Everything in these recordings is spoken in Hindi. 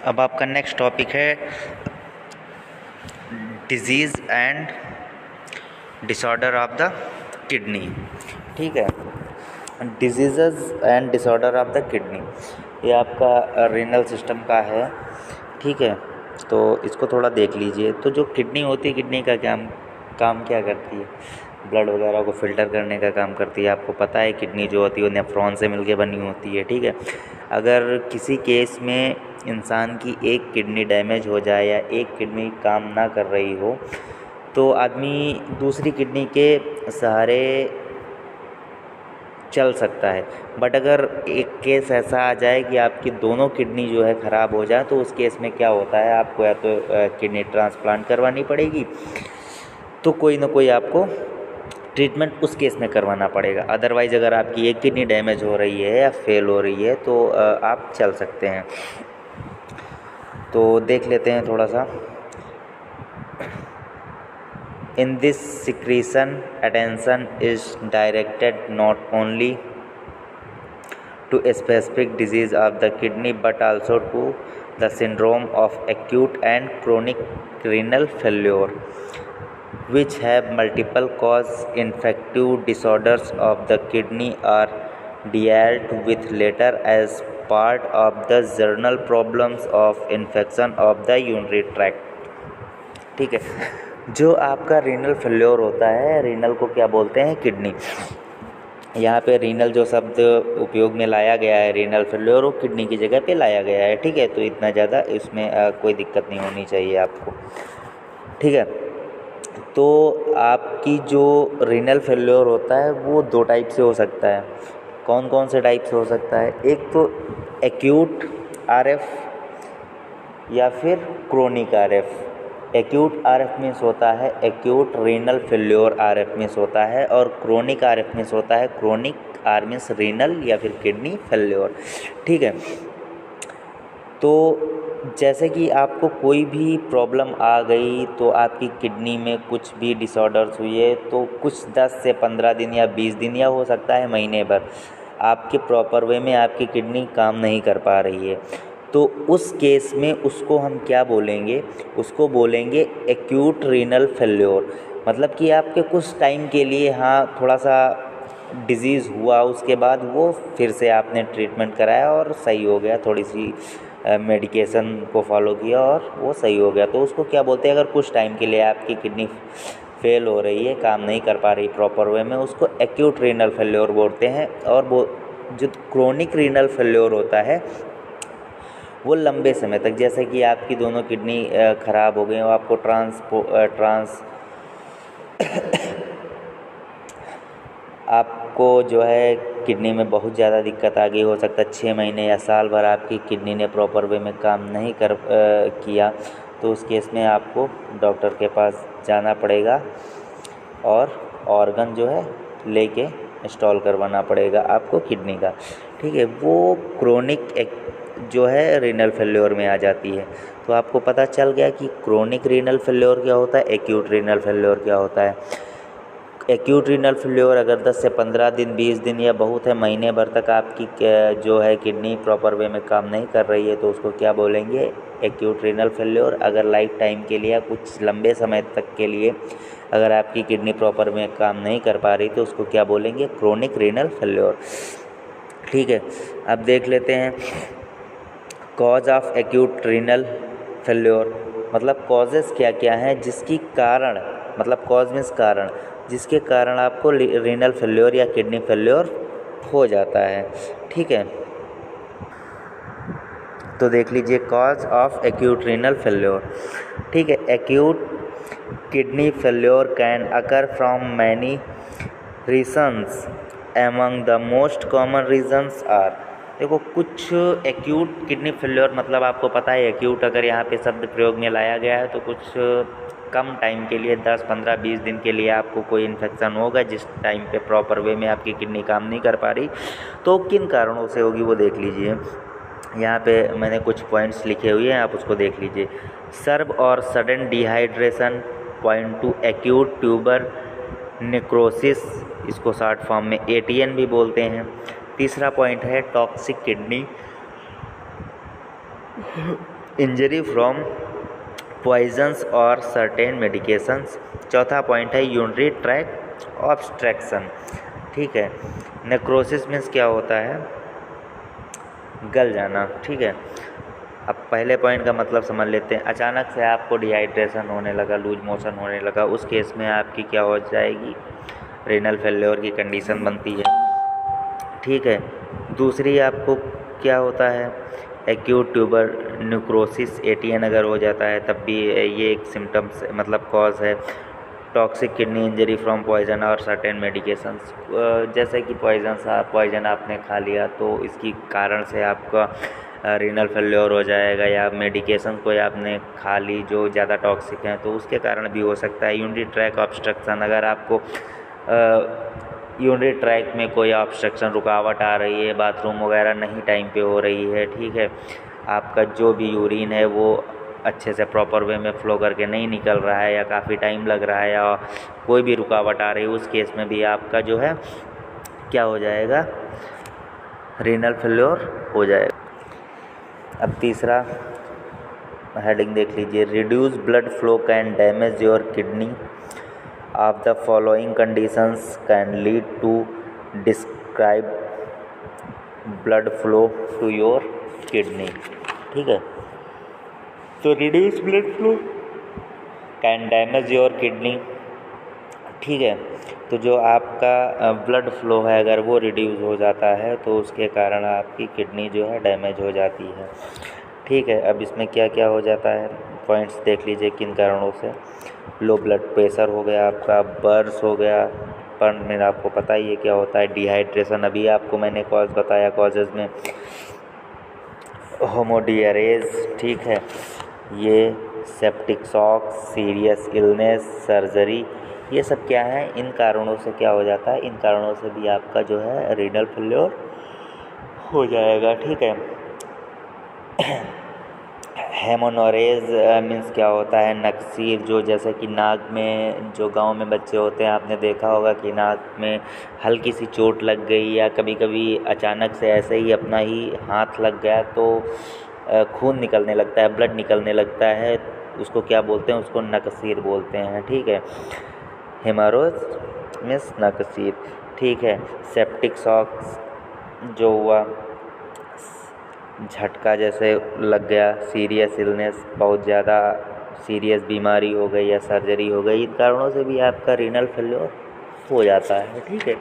अब आपका नेक्स्ट टॉपिक है disease and disorder of the kidney. ठीक है, disease and disorder of the kidney, ये आपका रीनल सिस्टम का है। ठीक है, तो इसको थोड़ा देख लीजिए। तो जो किडनी होती है, किडनी का काम क्या करती है? ब्लड वगैरह को फ़िल्टर करने का काम करती है। आपको पता है किडनी जो होती है वो नेफ्रॉन से मिलके बनी होती है। ठीक है, अगर किसी केस में इंसान की एक किडनी डैमेज हो जाए या एक किडनी काम ना कर रही हो तो आदमी दूसरी किडनी के सहारे चल सकता है। बट अगर एक केस ऐसा आ जाए कि आपकी दोनों किडनी जो है ख़राब हो जाए तो उस केस में क्या होता है, आपको या तो किडनी ट्रांसप्लांट करवानी पड़ेगी, तो कोई ना कोई आपको ट्रीटमेंट उस केस में करवाना पड़ेगा। अदरवाइज़ अगर आपकी एक किडनी डैमेज हो रही है या फेल हो रही है तो आप चल सकते हैं। तो देख लेते हैं थोड़ा सा। In this secretion, attention is directed not only to a specific disease of the kidney but also to the syndrome of acute and chronic renal failure, which have multiple cause. Infective disorders of the kidney are dealt with later as part of the general problems of infection of the urinary tract। ठीक है, जो आपका रीनल फेल्योर होता है, रीनल को क्या बोलते हैं? किडनी। यहाँ पे रीनल जो शब्द उपयोग में लाया गया है, रीनल फेल्योर, वो किडनी की जगह पे लाया गया है। ठीक है, तो इतना ज़्यादा इसमें कोई दिक्कत नहीं होनी चाहिए आपको। ठीक है, तो आपकी जो रीनल फेल्योर होता है वो दो टाइप से हो सकता है। कौन कौन से टाइप से हो सकता है? एक तो एक्यूट आरएफ या फिर chronic RF. Acute RF means होता है acute renal failure, RF means होता है, और क्रोनिक आरएफ मीन्स होता है क्रोनिक आर मीन्स रीनल या फिर किडनी फेल्योर। ठीक है, तो जैसे कि आपको कोई भी प्रॉब्लम आ गई तो आपकी किडनी में कुछ भी डिसऑर्डर्स हुई है तो कुछ 10 से 15 दिन या 20 दिन या हो सकता है महीने भर आपके प्रॉपर वे में आपकी किडनी काम नहीं कर पा रही है, तो उस केस में उसको हम क्या बोलेंगे? उसको बोलेंगे एक्यूट रीनल फेल्योर। मतलब कि आपके कुछ टाइम के लिए हाँ थोड़ा सा डिजीज़ हुआ, उसके बाद वो फिर से आपने ट्रीटमेंट कराया और सही हो गया, थोड़ी सी मेडिकेशन को फॉलो किया और वो सही हो गया, तो उसको क्या बोलते हैं? अगर कुछ टाइम के लिए आपकी किडनी फेल हो रही है, काम नहीं कर पा रही प्रॉपर वे में, उसको एक्यूट रीनल फेल्योर बोलते हैं। और वो जो क्रोनिक रीनल फेल्योर होता है वो लंबे समय तक, जैसे कि आपकी दोनों किडनी ख़राब हो गई और आपको आपको जो है किडनी में बहुत ज़्यादा दिक्कत आ गई, हो सकता है 6 महीने या साल भर आपकी किडनी ने प्रॉपर वे में काम नहीं किया, तो उस केस में आपको डॉक्टर के पास जाना पड़ेगा और ऑर्गन जो है लेके इंस्टॉल करवाना पड़ेगा आपको किडनी का। ठीक है, वो क्रोनिक जो है रीनल फेल्योर में आ जाती है। तो आपको पता चल गया कि क्रोनिक रीनल फेल्योर क्या होता है, एक्यूट रीनल फेल्योर क्या होता है। एक्यूट रीनल फेल्योर अगर 10 से 15 दिन, 20 दिन या बहुत है महीने भर तक आपकी जो है किडनी प्रॉपर वे में काम नहीं कर रही है तो उसको क्या बोलेंगे? Acute renal failure. अगर लाइफ टाइम के लिए, कुछ लंबे समय तक के लिए अगर आपकी किडनी प्रॉपर में काम नहीं कर पा रही तो उसको क्या बोलेंगे? Chronic renal failure. ठीक है, अब देख लेते हैं cause of acute renal failure. मतलब कॉजेज़ क्या क्या हैं जिसकी कारण, मतलब कॉज मीन्स कारण, जिसके कारण आपको रीनल फेल्योर या किडनी फेल्योर हो जाता है। ठीक है, तो देख लीजिए cause of acute renal failure. ठीक है, acute kidney failure can occur from many reasons, among the most common reasons are. देखो, कुछ एक्यूट किडनी फेल्योर, मतलब आपको पता है एक्यूट अगर यहाँ पे शब्द प्रयोग में लाया गया है तो कुछ कम टाइम के लिए 10, 15, 20 दिन के लिए आपको कोई इन्फेक्शन होगा जिस टाइम पे प्रॉपर वे में आपकी किडनी काम नहीं कर पा रही, तो किन कारणों से होगी वो देख लीजिए। यहाँ पे मैंने कुछ पॉइंट्स लिखे हुए हैं, आप उसको देख लीजिए। सर्व और sudden dehydration, point two acute tubular necrosis, इसको शॉर्ट फॉर्म में ATN भी बोलते हैं। तीसरा पॉइंट है toxic kidney injury from poisons और सर्टेन मेडिकेशंस। चौथा पॉइंट है यूरिनरी ट्रैक ऑब्स्ट्रक्शन। ठीक है, नेक्रोसिस मीन्स क्या होता है, गल जाना। ठीक है, अब पहले पॉइंट का मतलब समझ लेते हैं। अचानक से आपको डिहाइड्रेशन होने लगा, लूज मोशन होने लगा, उस केस में आपकी क्या हो जाएगी, रीनल फेल्योर की कंडीशन बनती है। ठीक है, दूसरी आपको क्या होता है, एक्यूट ट्यूबर न्यूक्रोसिस एटीएन अगर हो जाता है तब भी ये एक सिम्टम्स मतलब कॉज है। Toxic kidney injury from poison और सर्टेन मेडिकेशंस, जैसे कि पॉइजन आपने खा लिया तो इसकी कारण से आपका रीनल फेल्योर हो जाएगा, या मेडिकेशन कोई आपने खा ली जो ज़्यादा टॉक्सिक हैं तो उसके कारण भी हो सकता है। यूरिनरी ट्रैक ऑब्स्ट्रक्शन, अगर आपको यूरिनरी ट्रैक में कोई ऑब्स्ट्रक्शन रुकावट आ रही है, बाथरूम वगैरह नहीं टाइम पे हो रही है, ठीक है, आपका जो भी यूरिन है वो अच्छे से प्रॉपर वे में फ़्लो करके नहीं निकल रहा है, या काफ़ी टाइम लग रहा है, या कोई भी रुकावट आ रही है, उस केस में भी आपका जो है क्या हो जाएगा, रीनल फेल्योर हो जाएगा। अब तीसरा हेडिंग देख लीजिए, reduce blood flow can damage your kidney of the following conditions can lead to describe blood flow to your kidney. ठीक है, तो reduce blood flow can damage your kidney. ठीक है, तो जो आपका ब्लड फ्लो है अगर वो रिड्यूस हो जाता है तो उसके कारण आपकी किडनी जो है डैमेज हो जाती है। ठीक है, अब इसमें क्या क्या हो जाता है, पॉइंट्स देख लीजिए किन कारणों से। लो ब्लड प्रेशर हो गया आपका, बर्स हो गया, बर्न में आपको पता ही है क्या होता है, डिहाइड्रेशन अभी आपको मैंने कॉज बताया, कॉजेज़ में होमोडियरेज। ठीक है, ये septic shock, serious illness, surgery, ये सब क्या है, इन कारणों से क्या हो जाता है, इन कारणों से भी आपका जो है रीनल फेल्योर हो जाएगा। ठीक है, हेमोनोरेज मीन्स क्या होता है, नक्सीर, जो जैसे कि नाक में जो गांव में बच्चे होते हैं आपने देखा होगा कि नाक में हल्की सी चोट लग गई, या कभी कभी अचानक से ऐसे ही अपना ही हाथ लग गया तो खून निकलने लगता है, ब्लड निकलने लगता है, उसको क्या बोलते हैं, उसको नक्सीर बोलते हैं। ठीक है, हेमोरेज मीन्स नक्सीर। ठीक है, सेप्टिक शॉक जो हुआ, झटका जैसे लग गया, सीरियस इलनेस, बहुत ज़्यादा सीरियस बीमारी हो गई या सर्जरी हो गई, इन कारणों से भी आपका रीनल फेल्योर हो जाता है। ठीक है,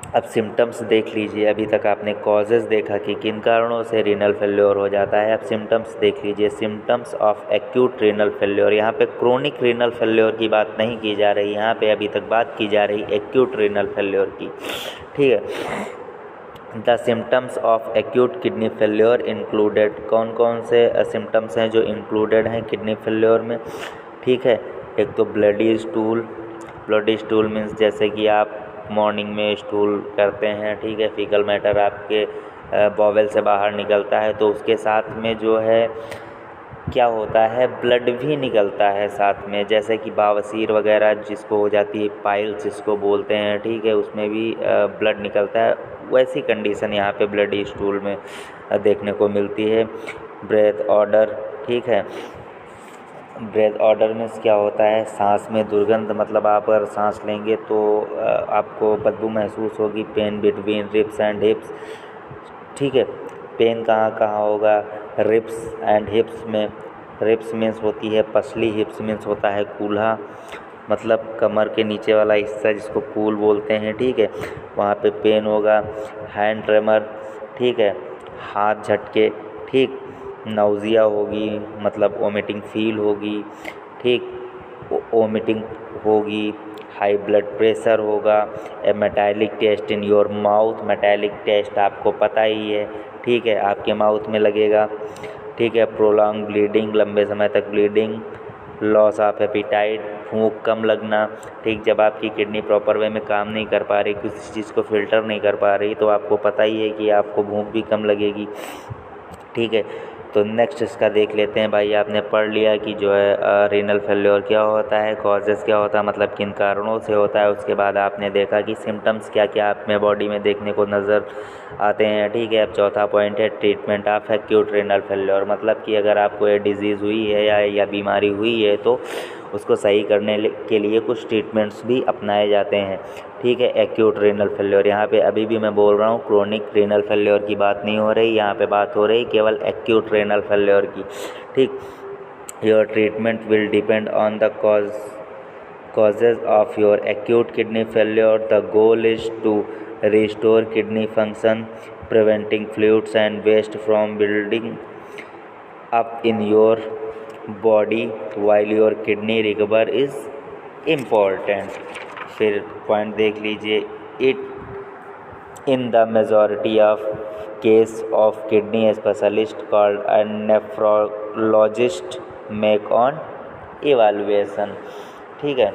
अब सिम्टम्स देख लीजिए। अभी तक आपने कॉजेज़ देखा कि किन कारणों से रीनल फेल्योर हो जाता है, अब सिम्टम्स देख लीजिए। Symptoms of acute renal failure, यहाँ पे क्रोनिक रीनल फेल्योर की बात नहीं की जा रही, यहाँ पे अभी तक बात की जा रही एक्यूट रीनल फेल्योर की। ठीक है, the symptoms of acute kidney failure included, कौन कौन से सिम्टम्स हैं जो इंक्लूडेड हैं किडनी फेल्योर में। ठीक है, एक तो bloody stool, bloody stool means जैसे कि आप मॉर्निंग में स्टूल करते हैं, ठीक है, फीकल मैटर आपके बॉवेल से बाहर निकलता है तो उसके साथ में जो है क्या होता है, ब्लड भी निकलता है साथ में, जैसे कि बवासीर वगैरह जिसको हो जाती है, पाइल्स जिसको बोलते हैं, ठीक है, उसमें भी ब्लड निकलता है, वैसी कंडीशन यहाँ पे ब्लडी स्टूल में देखने को मिलती है। ब्रेथ ऑर्डर, ठीक है, ब्रेथ ऑर्डर में क्या होता है, सांस में दुर्गंध, मतलब आप अगर सांस लेंगे तो आपको बदबू महसूस होगी। Pain between ribs and hips, ठीक है, पेन कहाँ कहाँ होगा, रिब्स एंड हिप्स में। रिब्स मीन्स होती है पसली, हिप्स मीन्स होता है कूल्हा, मतलब कमर के नीचे वाला हिस्सा जिसको कूल बोलते हैं। ठीक है, वहाँ पे पेन होगा। हैंड ट्रेमर, ठीक है, हाथ झटके, ठीक, नाउजिया होगी, मतलब वोमिटिंग फील होगी, ठीक, वोमिटिंग होगी, हाई ब्लड प्रेशर होगा, a metallic taste in your mouth, metallic taste आपको पता ही है, ठीक है, आपके माउथ में लगेगा। ठीक है, प्रोलॉन्ग ब्लीडिंग, लंबे समय तक ब्लीडिंग, लॉस ऑफ एपिटाइट, भूख कम लगना, ठीक, जब आपकी किडनी प्रॉपर वे में काम नहीं कर पा रही, किसी चीज़ को फिल्टर नहीं कर पा रही तो आपको पता ही है कि आपको भूख भी कम लगेगी। ठीक है, तो नेक्स्ट इसका देख लेते हैं भाई। आपने पढ़ लिया कि जो है रीनल फेल्योर क्या होता है, कॉजेज़ क्या होता है, मतलब किन कारणों से होता है। उसके बाद आपने देखा कि सिम्टम्स क्या क्या आप में बॉडी में देखने को नज़र आते हैं, ठीक है। अब चौथा पॉइंट है treatment of acute renal failure, मतलब कि अगर आपको ये डिजीज़ हुई है या बीमारी हुई है तो उसको सही करने के लिए कुछ ट्रीटमेंट्स भी अपनाए जाते हैं, ठीक है। एक्यूट रीनल फेल्योर, यहाँ पे अभी भी मैं बोल रहा हूँ क्रोनिक रीनल फेल्योर की बात नहीं हो रही, यहाँ पे बात हो रही केवल एक्यूट रीनल फेल्योर की, ठीक। Your treatment will depend on the causes of your acute kidney failure. The goal is to restore kidney function, preventing fluids and waste from building up in your body while your kidney recover is important. फिर पॉइंट देख लीजिए, it in the majority of case of kidney specialist called a nephrologist make on evaluation, ठीक है।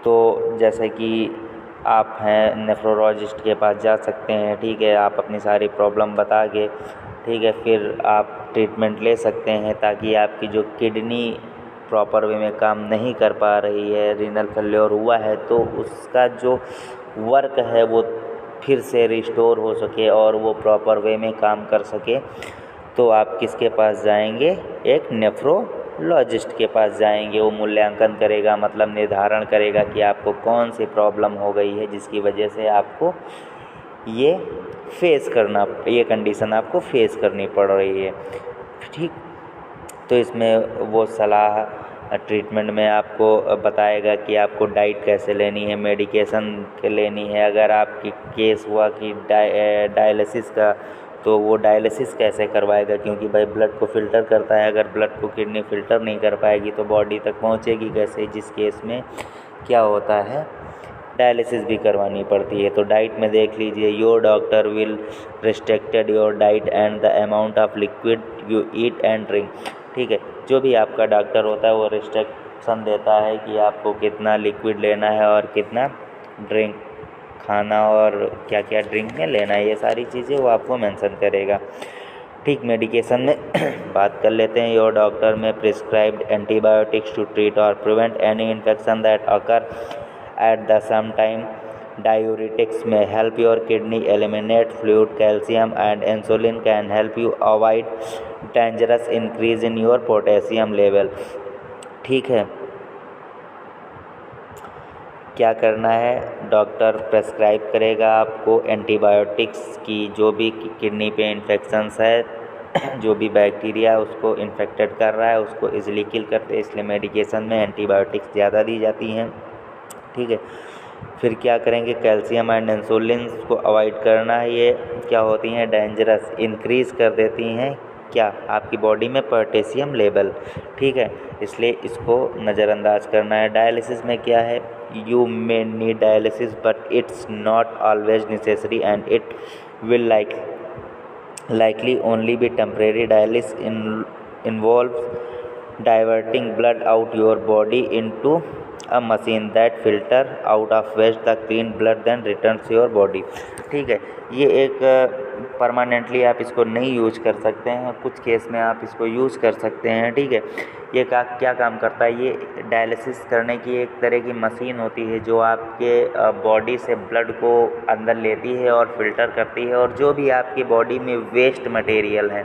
तो जैसे कि आप हैं नेफ्रोलॉजिस्ट के पास जा सकते हैं, ठीक है, आप अपनी सारी प्रॉब्लम बता के, ठीक है, फिर आप ट्रीटमेंट ले सकते हैं ताकि आपकी जो किडनी प्रॉपर वे में काम नहीं कर पा रही है, रीनल फेल्योर हुआ है, तो उसका जो वर्क है वो फिर से रिस्टोर हो सके और वो प्रॉपर वे में काम कर सके। तो आप किसके पास जाएंगे? एक नेफ्रोलॉजिस्ट के पास जाएंगे। वो मूल्यांकन करेगा, मतलब निर्धारण करेगा कि आपको कौन सी प्रॉब्लम हो गई है जिसकी वजह से आपको ये कंडीशन आपको फेस करनी पड़ रही है, ठीक। तो इसमें वो सलाह ट्रीटमेंट में आपको बताएगा कि आपको डाइट कैसे लेनी है, मेडिकेशन लेनी है। अगर आपकी केस हुआ कि डायलिसिस का, तो वो डायलिसिस कैसे करवाएगा, क्योंकि भाई ब्लड को फ़िल्टर करता है। अगर ब्लड को किडनी फ़िल्टर नहीं कर पाएगी तो बॉडी तक पहुंचेगी कैसे, जिस केस में क्या होता है, डायलिसिस भी करवानी पड़ती है। तो डाइट में देख लीजिए, your doctor will restricted your diet and the amount of liquid you eat and drink, ठीक है। जो भी आपका डॉक्टर होता है वो रिस्ट्रिक्शन देता है कि आपको कितना लिक्विड लेना है और कितना ड्रिंक खाना और क्या क्या ड्रिंक में लेना है, ये सारी चीज़ें वो आपको मेंशन करेगा, ठीक। मेडिकेशन में बात कर लेते हैं। Your doctor may prescribed antibiotics to treat और prevent any infection that occur at the same time. Diuretics may help your kidney eliminate fluid. Calcium and insulin can help you avoid dangerous increase in your potassium level, ठीक है। क्या करना है? डॉक्टर प्रेस्क्राइब करेगा आपको एंटीबायोटिक्स की, जो भी किडनी पे इन्फेक्शंस है, जो भी बैक्टीरिया उसको इन्फेक्टेड कर रहा है उसको इजीली किल करते हैं, इसलिए मेडिकेशन में एंटीबायोटिक्स ज़्यादा दी जाती हैं, ठीक है। फिर क्या करेंगे? कैल्शियम एंड इंसुलिन को अवॉइड करना है। ये क्या होती हैं? डेंजरस, इंक्रीज़ कर देती हैं क्या? आपकी बॉडी में पोटेशियम लेवल, ठीक है, इसलिए इसको नज़रअंदाज करना है। डायलिसिस में क्या है? You may need dialysis but it's not always necessary and it will likely only be temporary. Dialysis involves diverting blood out your body into a machine that filter out of waste the clean blood then returns your body, ठीक है। ये एक परमानेंटली आप इसको नहीं यूज कर सकते हैं, कुछ केस में आप इसको यूज़ कर सकते हैं, ठीक है। ये क्या काम करता है? ये डायलिसिस करने की एक तरह की मशीन होती है जो आपके बॉडी से ब्लड को अंदर लेती है और फिल्टर करती है, और जो भी आपकी बॉडी में वेस्ट मटेरियल है,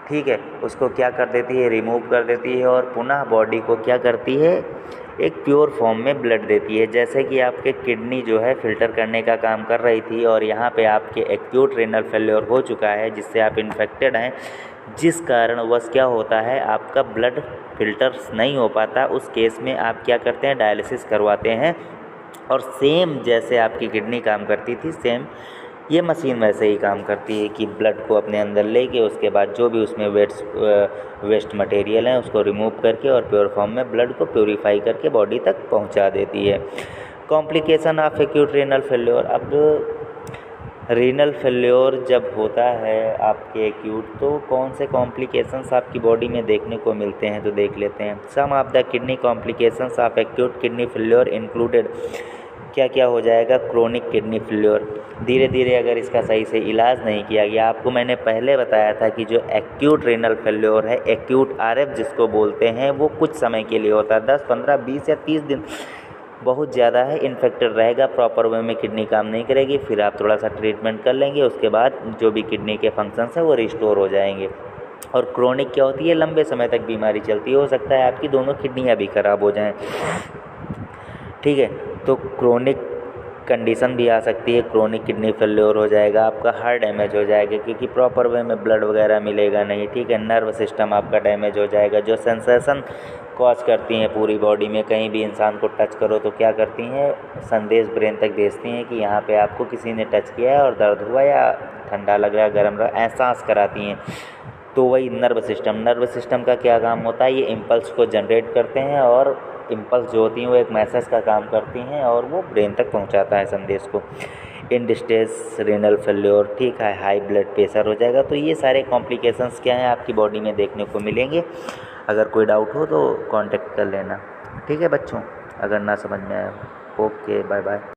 ठीक है, उसको क्या कर देती है? रिमूव कर देती है और पुनः बॉडी को क्या करती है? एक प्योर फॉर्म में ब्लड देती है। जैसे कि आपके किडनी जो है फ़िल्टर करने का काम कर रही थी और यहाँ पे आपके एक्यूट रीनल फेल्योर हो चुका है जिससे आप इन्फेक्टेड हैं, जिस कारणवश क्या होता है, आपका ब्लड फिल्टर्स नहीं हो पाता। उस केस में आप क्या करते हैं? डायलिसिस करवाते हैं, और सेम जैसे आपकी किडनी काम करती थी, सेम ये मशीन वैसे ही काम करती है कि ब्लड को अपने अंदर लेके उसके बाद जो भी उसमें वेस्ट मटेरियल है उसको रिमूव करके और प्योर फॉर्म में ब्लड को प्योरीफाई करके बॉडी तक पहुंचा देती है। Complication of acute renal failure. अब रीनल फेल्योर जब होता है आपके एक्यूट, तो कौन से कॉम्प्लिकेशंस आपकी बॉडी में देखने को मिलते हैं, तो देख लेते हैं। Some of the kidney complications of acute kidney failure included क्या क्या हो जाएगा, क्रोनिक किडनी फेल्योर। धीरे धीरे अगर इसका सही से इलाज नहीं किया गया, आपको मैंने पहले बताया था कि जो एक्यूट रेनल फेल्योर है, एक्यूट आरएफ जिसको बोलते हैं, वो कुछ समय के लिए होता है, 10, 15, 20 या 30 दिन, बहुत ज़्यादा है, इन्फेक्टेड रहेगा, प्रॉपर वे में किडनी काम नहीं करेगी, फिर आप थोड़ा सा ट्रीटमेंट कर लेंगे, उसके बाद जो भी किडनी के फंक्शंस हैं वो रिस्टोर हो जाएंगे। और क्रोनिक क्या होती है, लंबे समय तक बीमारी चलती है, हो सकता है आपकी दोनों किडनियाँ भी खराब हो जाएं। ठीक है, तो क्रोनिक कंडीशन भी आ सकती है, क्रोनिक किडनी फेल्योर हो जाएगा, आपका हार्ट डैमेज हो जाएगा क्योंकि प्रॉपर वे में ब्लड वगैरह मिलेगा नहीं। ठीक है, नर्व सिस्टम आपका डैमेज हो जाएगा, जो सेंसेशन कॉज करती हैं पूरी बॉडी में, कहीं भी इंसान को टच करो तो क्या करती हैं, संदेश ब्रेन तक भेजती हैं कि यहाँ पे आपको किसी ने टच किया है और दर्द हुआ या ठंडा लग रहा है, गर्म रहा, एहसास कराती हैं। तो वही नर्व सिस्टम का क्या काम होता है, ये इम्पल्स को जनरेट करते हैं और इम्पल्स जो होती हैं वो एक मैसेज का काम करती हैं और वो ब्रेन तक पहुंचाता है संदेश को। इन डिस्ट्रेस रेनल फेल्योर, ठीक है, हाई ब्लड प्रेशर हो जाएगा। तो ये सारे कॉम्प्लिकेशंस क्या हैं आपकी बॉडी में देखने को मिलेंगे। अगर कोई डाउट हो तो कांटेक्ट कर लेना। ठीक है बच्चों, अगर ना समझ में आया। Okay, bye bye.